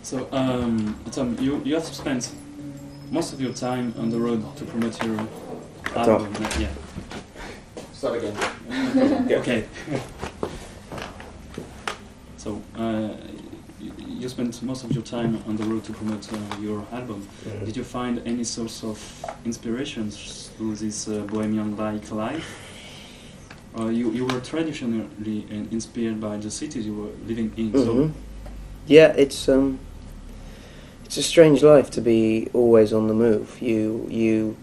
So, Tom, you have spent most of your time on the road to promote your album. Yeah. Start again. Okay. So, you spent most of your time on the road to promote your album. Mm-hmm. Did you find any source of inspirations through this bohemian-like life? You were traditionally inspired by the cities you were living in. Mm-hmm. So Yeah, it's a strange life to be always on the move. You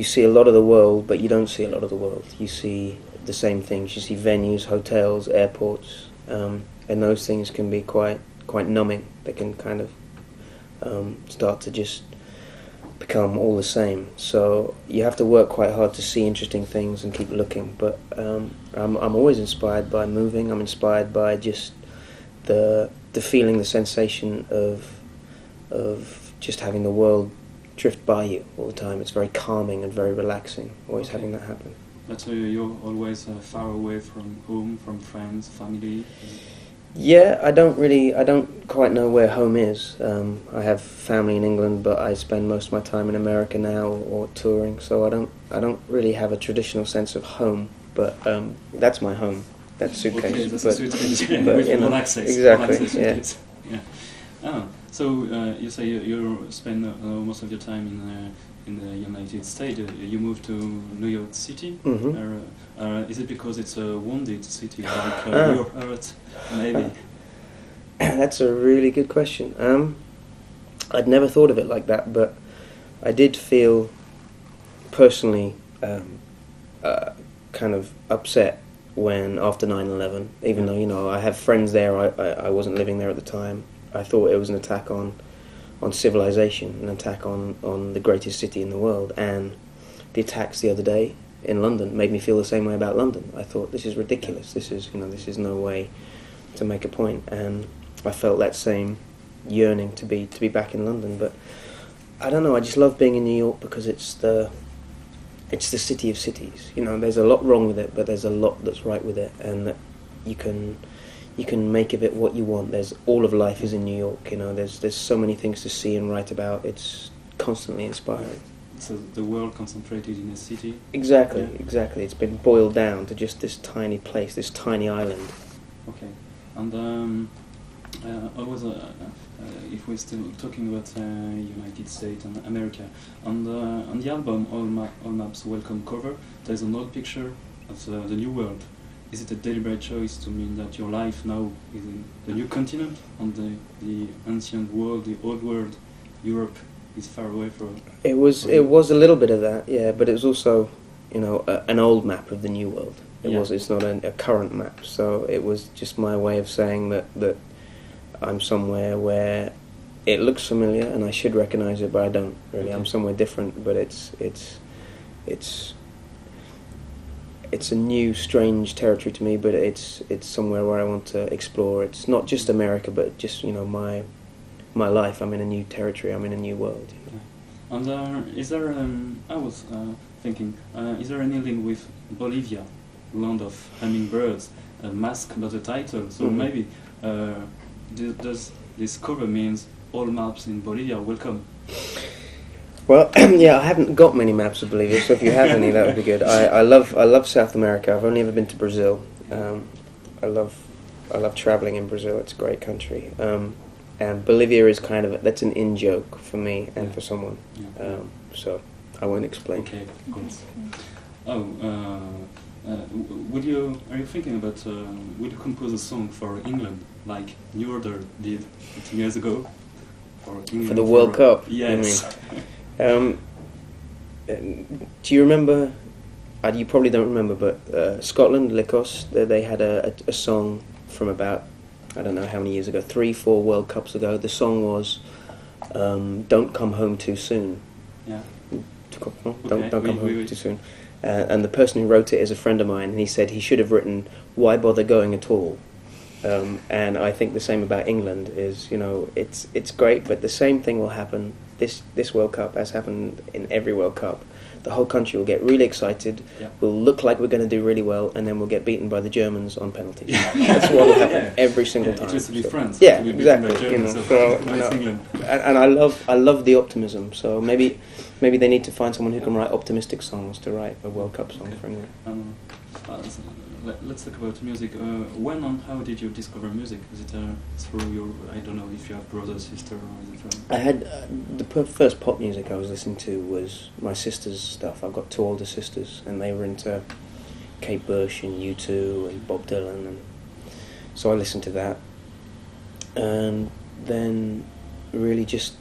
see a lot of the world, but you don't see a lot of the world. You see the same things. You see venues, hotels, airports, and those things can be quite numbing. They can kind of start to just become all the same. So you have to work quite hard to see interesting things and keep looking. But I'm always inspired by moving. I'm inspired by just the feeling, the sensation of just having the world drift by you all the time. It's very calming and very relaxing, always having that happen. But you're always far away from home, from friends, family? Yeah, I don't quite know where home is. I have family in England, but I spend most of my time in America now or touring, so I don't really have a traditional sense of home, but that's my home. That's Suitcase. Okay, that's a Suitcase, but, with you know, all access. exactly, All access yeah. Suitcase. Yeah. Oh, so you say you spend most of your time in the United States. You moved to New York City. Mm-hmm. Is it because it's a wounded city like your Earth, maybe? That's a really good question. I'd never thought of it like that, but I did feel personally kind of upset when after 9/11, even though, you know, I have friends there, I wasn't living there at the time. I thought it was an attack on civilization, an attack on the greatest city in the world, and the attacks the other day in London made me feel the same way about London. I thought, this is ridiculous, this is no way to make a point, and I felt that same yearning to be back in London. But I don't know, I just love being in New York because it's the city of cities. You know, there's a lot wrong with it, but there's a lot that's right with it, and that you can make of it what you want. There's all of life is in New York. You know, there's so many things to see and write about. It's constantly inspiring. So the world concentrated in a city. Exactly, Yeah. exactly. It's been boiled down to just this tiny place, this tiny island. Okay, and always if we're still talking about United States and America, on the album All Maps Welcome cover, there's an old picture of the New World. Is it a deliberate choice to mean that your life now is in the new continent, on the ancient world, the old world, Europe is far away from? It was a little bit of that, yeah, but it was also, you know, an old map of the new world. It's not a current map, so it was just my way of saying that I'm somewhere where it looks familiar and I should recognise it, but I don't really. Okay. I'm somewhere different, but it's a new, strange territory to me, but it's somewhere where I want to explore. It's not just America, but just, you know, my life. I'm in a new territory. I'm in a new world. You know? And is there? I was thinking, is there any link with Bolivia, land of hummingbirds, masked by the title? So Mm-hmm. maybe does this cover means all maps in Bolivia welcome? Well, yeah, I haven't got many maps of Bolivia, so if you have any, that would be good. I love South America. I've only ever been to Brazil. I love travelling in Brazil. It's a great country. And Bolivia is kind of, that's an in-joke for me and for someone. Yeah. So I won't explain. Okay, good. Oh, are you thinking about, would you compose a song for England, like New Order did 15 years ago? For England, For the World Cup? Yes. Do you remember, you probably don't remember, but Scotland, Lycos, they had a song from about, I don't know how many years ago, 3-4 World Cups ago. The song was Don't Come Home Too Soon. Yeah. Don't come home too soon. And the person who wrote it is a friend of mine, and he said he should have written, why bother going at all? And I think the same about England is, you know, it's great, but the same thing will happen this World Cup as happened in every World Cup. The whole country will get really excited. Yeah. We'll look like we're going to do really well, and then we'll get beaten by the Germans on penalties. That's what will happen every single time. It used to be France. Yeah, to be exactly. beaten by Germans, It's England. and I love the optimism. So maybe they need to find someone who can write optimistic songs to write a World Cup song for England. So let's talk about music. When and how did you discover music? Is it through your, I don't know if you have brothers, sister, or is it I had first pop music I was listening to was my sister's stuff. I've got two older sisters, and they were into Kate Bush and U2 and Bob Dylan, and so I listened to that. And then really just,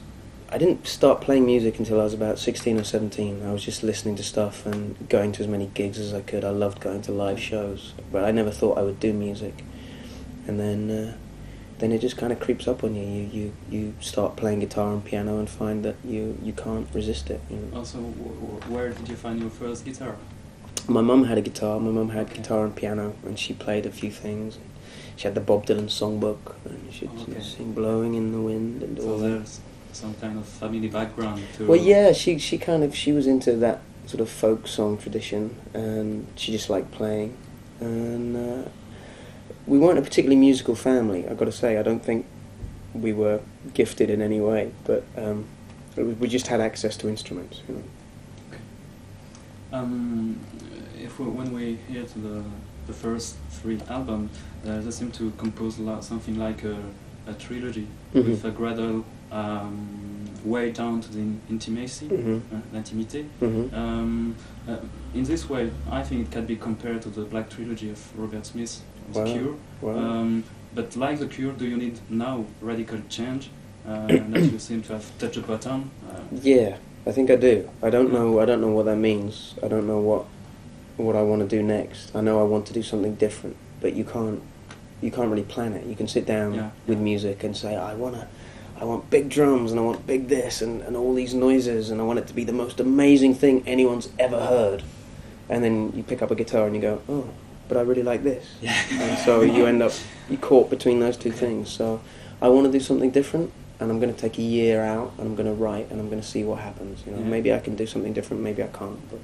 I didn't start playing music until I was about 16 or 17. I was just listening to stuff and going to as many gigs as I could. I loved going to live shows, but I never thought I would do music. And then it just kind of creeps up on you. You start playing guitar and piano and find that you can't resist it. You know? Also, where did you find your first guitar? My mum had a guitar. My mum had Okay. guitar and piano, and she played a few things. She had the Bob Dylan songbook, and she'd sing "Blowing in the Wind" and So all that. there's some kind of family background to... Well, yeah, she was into that sort of folk song tradition, and she just liked playing. And we weren't a particularly musical family, I've got to say. I don't think we were gifted in any way, but we just had access to instruments. You know. When we hear to the first three albums, they seem to compose something like a trilogy with a gradual way down to the intimacy, l'intimité. In this way, I think it can be compared to the Black Trilogy of Robert Smith, The Cure. Wow. But like The Cure, do you need now radical change? That you seem to have touched a button? Yeah, I think I do. I don't know what that means. I don't know what I want to do next. I know I want to do something different, but you can't really plan it. You can sit down with music and say, I want big drums, and I want big this, and all these noises, and I want it to be the most amazing thing anyone's ever heard. And then you pick up a guitar and you go, oh, but I really like this. Yeah. And so you're caught between those two things. So I want to do something different, and I'm going to take a year out, and I'm going to write, and I'm going to see what happens. You know, maybe I can do something different, maybe I can't, but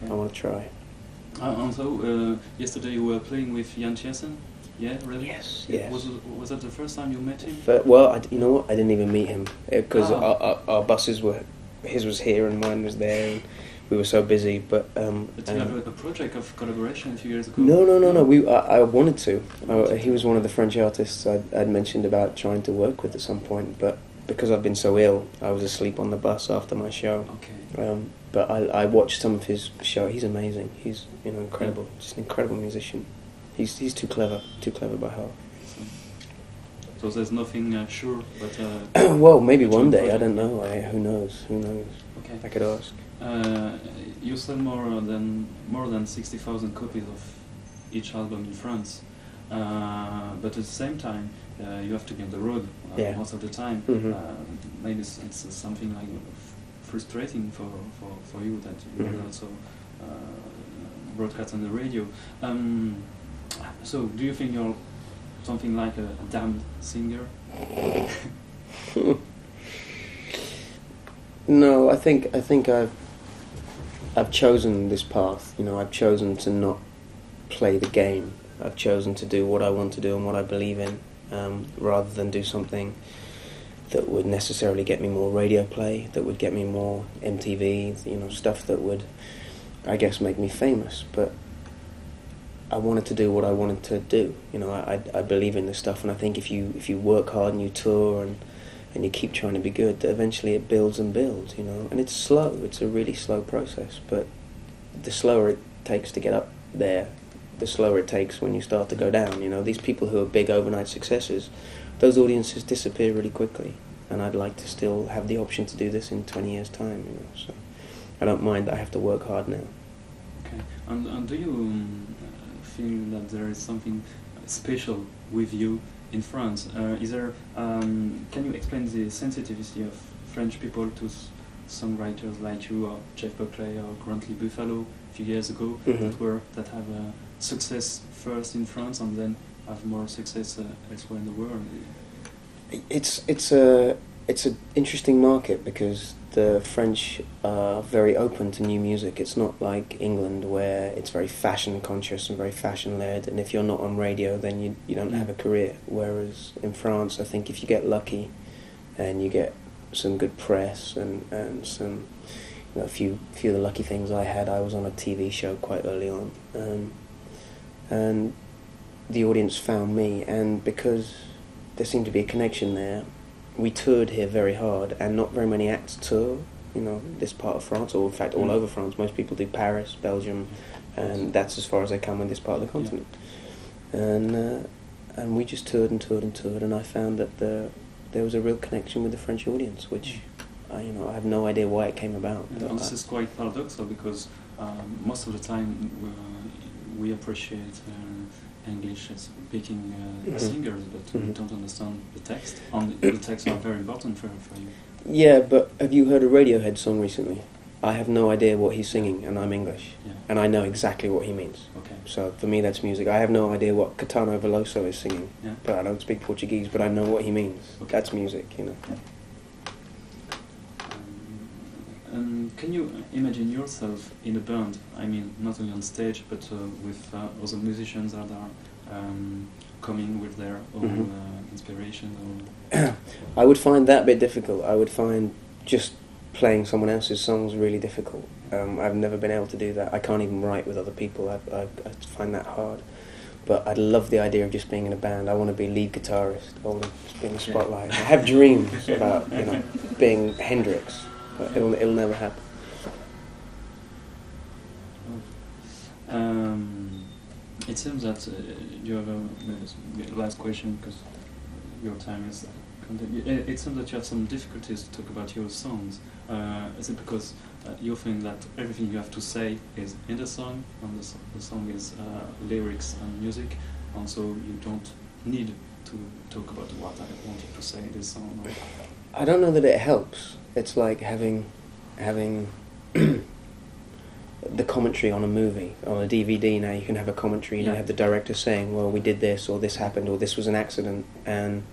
I want to try. Also, yesterday you were playing with Jan Tjersen. Yeah, really? Yes. Was that the first time you met him? Well, you know what? I didn't even meet him because our buses were, his was here and mine was there, and we were so busy. But you have a project of collaboration a few years ago. No. I wanted to. He was one of the French artists I'd mentioned about trying to work with at some point, but because I've been so ill, I was asleep on the bus after my show. Okay. But I watched some of his show. He's amazing. He's incredible. Just an incredible musician. He's too clever by heart. So there's nothing sure, but... well, maybe one day, I don't know. Who knows? Okay. I could ask. You sell more than 60,000 copies of each album in France, but at the same time, you have to be on the road most of the time. Maybe it's something like frustrating for you that you will also broadcast on the radio. So, do you think you're something like a damned singer? No, I think I've chosen this path. You know, I've chosen to not play the game. I've chosen to do what I want to do and what I believe in, rather than do something that would necessarily get me more radio play, that would get me more MTV, you know, stuff that would, I guess, make me famous. But I wanted to do what I wanted to do. You know, I believe in this stuff, and I think if you work hard and you tour and you keep trying to be good, that eventually it builds and builds, you know. And it's slow. It's a really slow process, but the slower it takes to get up there, the slower it takes when you start to go down, you know. These people who are big overnight successes, those audiences disappear really quickly, and I'd like to still have the option to do this in 20 years' time, you know. So I don't mind that I have to work hard now. Okay. And do you feel that there is something special with you in France? Is there? Can you explain the sensitivity of French people to songwriters like you, or Jeff Buckley, or Grantley Buffalo a few years ago, that have success first in France and then have more success elsewhere in the world? It's an interesting market because the French are very open to new music. It's not like England where it's very fashion conscious and very fashion led, and if you're not on radio then you don't have a career. Whereas in France, I think if you get lucky and you get some good press and some, you know, a few of the lucky things I had, I was on a TV show quite early on, and the audience found me, and because there seemed to be a connection there, we toured here very hard, and not very many acts tour, you know, this part of France, or in fact all over France. Most people do Paris, Belgium, and that's as far as they come in this part of the continent. And we just toured and toured and toured, and I found that there was a real connection with the French audience, which I have no idea why it came about. And this is quite paradoxical, because most of the time we appreciate English speaking singers, but we don't understand the text. And the texts are very important for you. Yeah, but have you heard a Radiohead song recently? I have no idea what he's singing, and I'm English, and I know exactly what he means. Okay. So for me, that's music. I have no idea what Caetano Veloso is singing, but I don't speak Portuguese, but I know what he means. Okay. That's music, you know. Can you imagine yourself in a band? I mean, not only on stage, but with other musicians that are coming with their own inspiration? Or I would find that a bit difficult. I would find just playing someone else's songs really difficult. I've never been able to do that. I can't even write with other people. I find that hard. But I'd love the idea of just being in a band. I want to be lead guitarist. I want to be in the spotlight. I have dreams about, you know, being Hendrix. But it'll never happen. It seems that you have a last question, because your time is. It seems that you have some difficulties to talk about your songs. Is it because you think that everything you have to say is in the song, and the song is lyrics and music, and so you don't need to talk about what I wanted to say in this song? Or? I don't know that it helps. It's like having the commentary on a movie. On a DVD now you can have a commentary and you have the director saying, well, we did this, or this happened, or this was an accident, and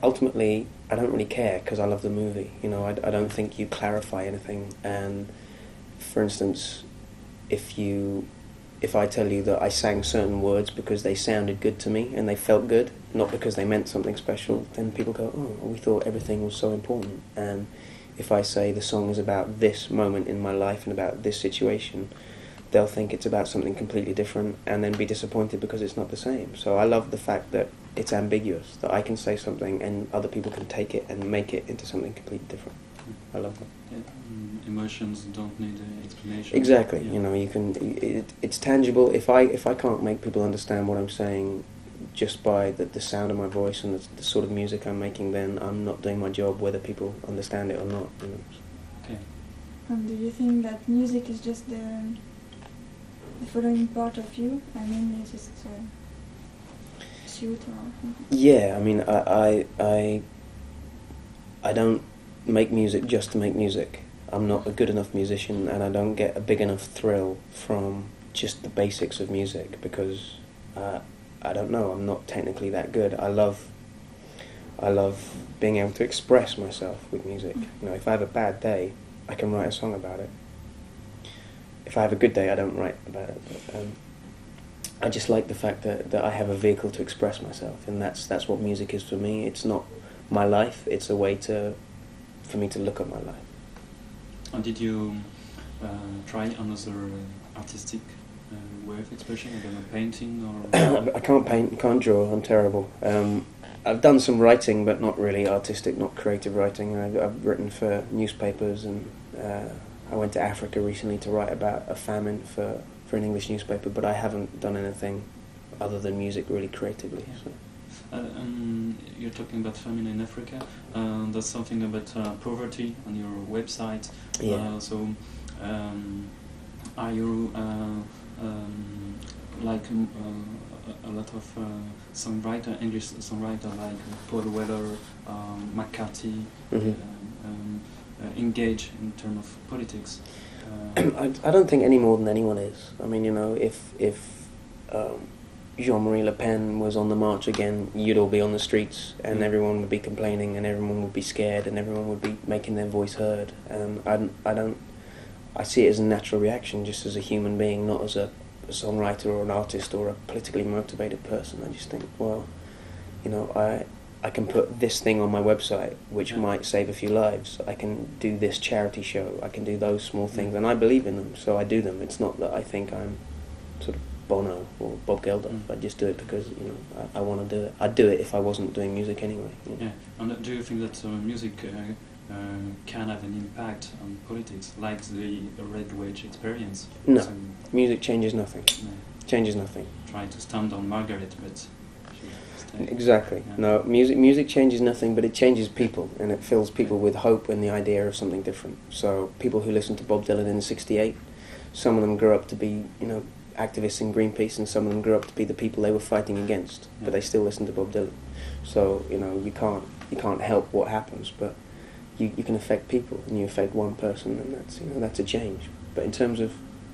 ultimately I don't really care, because I love the movie. You know, I don't think you clarify anything. And for instance, if I tell you that I sang certain words because they sounded good to me and they felt good, not because they meant something special, then people go, oh, we thought everything was so important. And if I say the song is about this moment in my life and about this situation, they'll think it's about something completely different and then be disappointed because it's not the same. So I love the fact that it's ambiguous, that I can say something and other people can take it and make it into something completely different. I love that. Emotions don't need explanation. Exactly. You know, you can. It's tangible. If I can't make people understand what I'm saying just by the sound of my voice and the sort of music I'm making, then I'm not doing my job, whether people understand it or not. You know. Okay. Do you think that music is just the following part of you? I mean, it's just suit or something? Yeah. I mean, I don't make music just to make music. I'm not a good enough musician, and I don't get a big enough thrill from just the basics of music, because I don't know, I'm not technically that good. I love being able to express myself with music. You know, if I have a bad day, I can write a song about it. If I have a good day, I don't write about it. But, I just like the fact that I have a vehicle to express myself, and that's what music is for me. It's not my life, it's a way for me to look at my life. And did you try another artistic way of expression? I don't know, painting or... I can't paint, can't draw, I'm terrible. I've done some writing, but not really artistic, not creative writing. I've written for newspapers, and I went to Africa recently to write about a famine for an English newspaper, but I haven't done anything other than music really creatively. So. You're talking about famine in Africa. There's something about poverty on your website. Yeah. Are you like a lot of English songwriter like Paul Weller, McCarthy, engage in terms of politics? I don't think any more than anyone is. I mean, you know, if Jean-Marie Le Pen was on the march again, you'd all be on the streets, and Mm. everyone would be complaining, and everyone would be scared, and everyone would be making their voice heard. And I see it as a natural reaction, just as a human being, not as a songwriter or an artist or a politically motivated person. I just think, well, you know, I can put this thing on my website, which Yeah. might save a few lives. I can do this charity show. I can do those small things, and I believe in them, so I do them. It's not that I think I'm sort of Bono or Bob Geldof. Mm. I just do it because, you know, I want to do it. I'd do it if I wasn't doing music anyway. You know? Yeah, and do you think that music can have an impact on politics, like the Red Wage experience? No. So, Music changes nothing. Changes nothing. try to stand on Margaret, but she stayed. Exactly. Yeah. No, music changes nothing, but it changes people, and it fills people with hope and the idea of something different. So people who listened to Bob Dylan in '68, some of them grew up to be, you know, activists in Greenpeace, and some of them grew up to be the people they were fighting against, Yeah. but they still listen to Bob Dylan. So, you know, you can't help what happens, but you can affect people, and you affect one person, and that's, you know, that's a change. But in terms of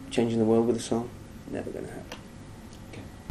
changing the world with a song, never going to happen.